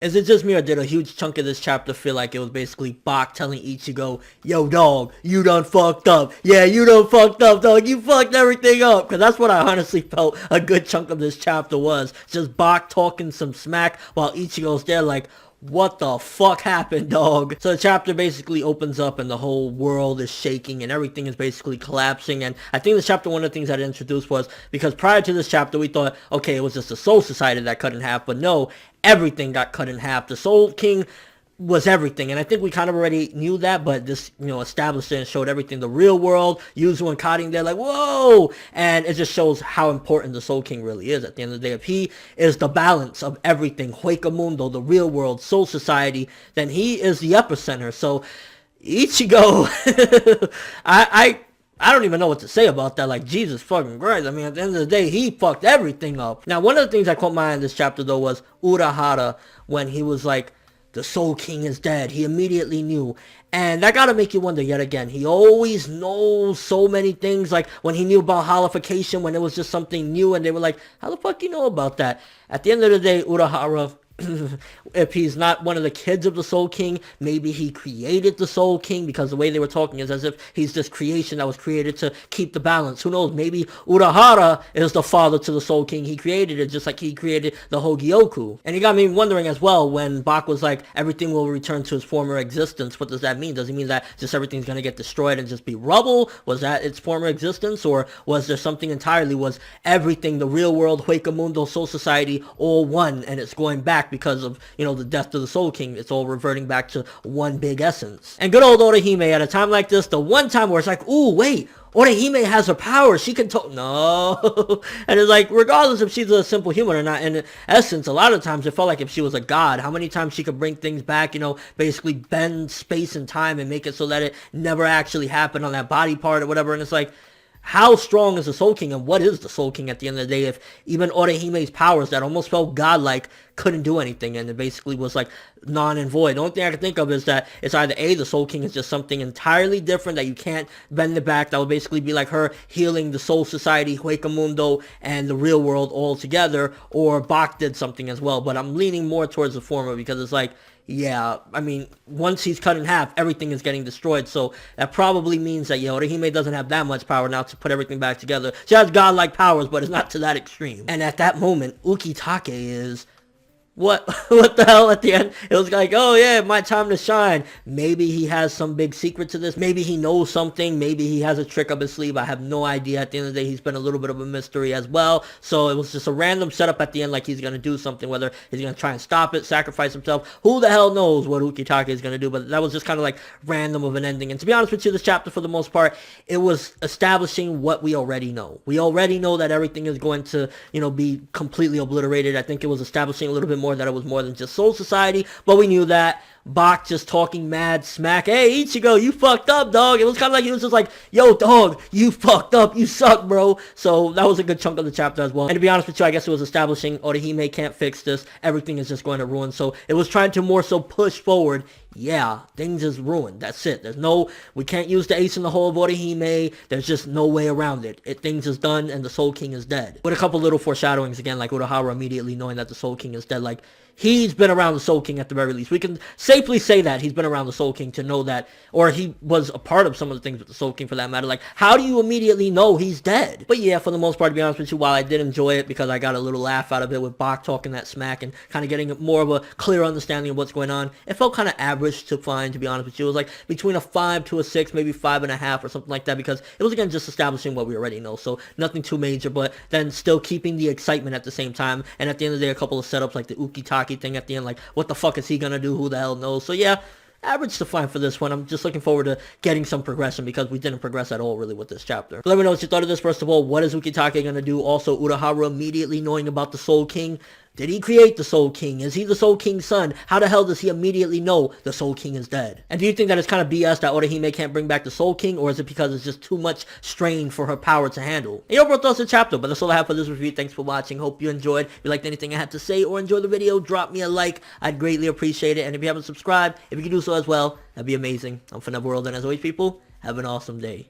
Is it just me, or did a huge chunk of this chapter feel like it was basically Bach telling Ichigo, yo dog, you done fucked up. Yeah, you done fucked up, dog. You fucked everything up. Because that's what I honestly felt a good chunk of this chapter was. Just Bach talking some smack while Ichigo's there like, what the fuck happened, dog? So the chapter basically opens up and the whole world is shaking and everything is basically collapsing. And I think this chapter, one of the things that it introduced was, because prior to this chapter we thought, okay, it was just the Soul Society that cut in half, but no, everything got cut in half. The Soul King was everything, and I think we kind of already knew that, but this, established it and showed everything. The real world, Yuzu and Cotting, they're like, whoa! And it just shows how important the Soul King really is. At the end of the day, if he is the balance of everything, Mundo, the real world, Soul Society, then he is the epicenter. So, Ichigo, I don't even know what to say about that. Like, Jesus fucking Christ. I mean, at the end of the day, he fucked everything up. Now, one of the things that caught my eye in this chapter, though, was Urahara, when he was like, the Soul King is dead. He immediately knew. And that gotta make you wonder yet again. He always knows so many things. Like when he knew about holification, when it was just something new, and they were like, how the fuck you know about that? At the end of the day, Urahara, if he's not one of the kids of the Soul King, maybe he created the Soul King, because the way they were talking is as if he's this creation that was created to keep the balance. Who knows? Maybe Urahara is the father to the Soul King. He created it just like he created the Hogyoku. And he got me wondering as well when Bach was like, everything will return to its former existence. What does that mean? Does he mean that just everything's going to get destroyed and just be rubble? Was that its former existence? Or was there something entirely? Was everything, the real world, Mundo, Soul Society, all one, and it's going back because of, the death of the Soul King? It's all reverting back to one big essence. And good old Orihime, at a time like this, the one time where it's like, ooh, wait, Orihime has her power. She can talk. No. And it's like, regardless if she's a simple human or not, in essence, a lot of times it felt like if she was a god, how many times she could bring things back, basically bend space and time and make it so that it never actually happened on that body part or whatever. And it's like, how strong is the Soul King, and what is the Soul King at the end of the day if even Orihime's powers that almost felt godlike couldn't do anything, and it basically was like non and void? The only thing I can think of is that it's either A, the Soul King is just something entirely different that you can't bend it back, that would basically be like her healing the Soul Society, Mundo, and the real world all together, or Bach did something as well. But I'm leaning more towards the former, because it's like, yeah, I mean, once he's cut in half, everything is getting destroyed. So that probably means that, Orihime doesn't have that much power now to put everything back together. She has godlike powers, but it's not to that extreme. And at that moment, Ukitake is... What the hell at the end? It was like, oh yeah, my time to shine. Maybe he has some big secret to this. Maybe he knows something. Maybe he has a trick up his sleeve. I have no idea. At the end of the day, he's been a little bit of a mystery as well. So it was just a random setup at the end, like he's going to do something, whether he's going to try and stop it, sacrifice himself. Who the hell knows what Ukitake is going to do? But that was just kind of like random of an ending. And to be honest with you, this chapter, for the most part, it was establishing what we already know. We already know that everything is going to, be completely obliterated. I think it was establishing a little bit more that it was more than just Soul Society, but we knew that. Bach just talking mad smack. Hey, Ichigo, you fucked up, dog. It was kind of like he was just like, yo, dog, you fucked up. You suck, bro. So that was a good chunk of the chapter as well. And to be honest with you, I guess it was establishing Orihime can't fix this. Everything is just going to ruin. So it was trying to more so push forward. Yeah, things is ruined. That's it. We can't use the ace in the hole of Orihime. There's just no way around it. Things is done and the Soul King is dead. With a couple little foreshadowings again, like Urahara immediately knowing that the Soul King is dead. Like, he's been around the Soul King at the very least. We can safely say that he's been around the Soul King to know that, or he was a part of some of the things with the Soul King for that matter. Like, how do you immediately know he's dead? But yeah, for the most part, to be honest with you, while I did enjoy it because I got a little laugh out of it with Bach talking that smack and kind of getting more of a clear understanding of what's going on, it felt kind of average to fine, to be honest with you. It was like between a 5 to a 6, maybe 5.5 or something like that, because it was again just establishing what we already know. So nothing too major, but then still keeping the excitement at the same time. And at the end of the day, a couple of setups like the Ukitake thing at the end, like, what the fuck is he gonna do? Who the hell knows? So yeah, average to fine for this one. I'm just looking forward to getting some progression because we didn't progress at all really with this chapter. But let me know what you thought of this. First of all, what is Ukitake gonna do? Also, Urahara immediately knowing about the Soul King. Did he create the Soul King? Is he the Soul King's son? How the hell does he immediately know the Soul King is dead? And do you think that it's kind of BS that Orihime can't bring back the Soul King, or is it because it's just too much strain for her power to handle? And your thoughts on the chapter, but that's all I have for this review. Thanks for watching. Hope you enjoyed. If you liked anything I had to say or enjoyed the video, drop me a like. I'd greatly appreciate it. And if you haven't subscribed, if you could do so as well, that'd be amazing. I'm ForneverWorld, and as always, people, have an awesome day.